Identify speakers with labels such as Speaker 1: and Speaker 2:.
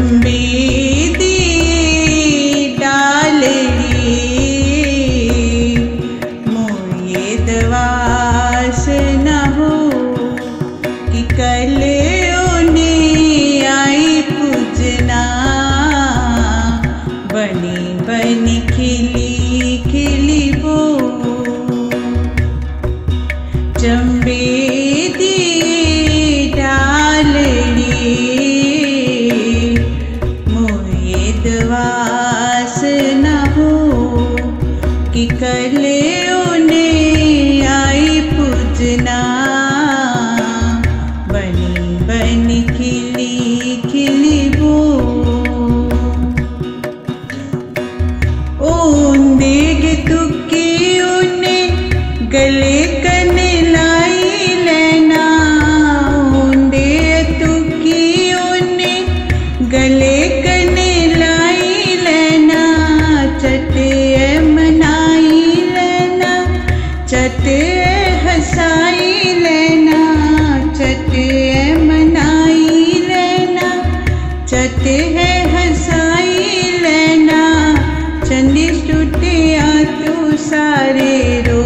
Speaker 1: चंबे दी डालड़ी मोये दवास न हो कि कल उन्हें आई पूजना बनी बनी खिली खिली वो चंबे दी डालड़ी मोये दवास न हो कि कल उन्हें आई पूजना बनी बनी खिली खिली वो ओंदेग तुकी उन्हें गले कने लाई लेना ओंदे तुकी उन्हें गले कने लाई लेना चटे मनाई लेना चटे हंसाई लेना चटे मनाई लेना चटे है हंसाई लेना चंदी टूटिया तू सारे रो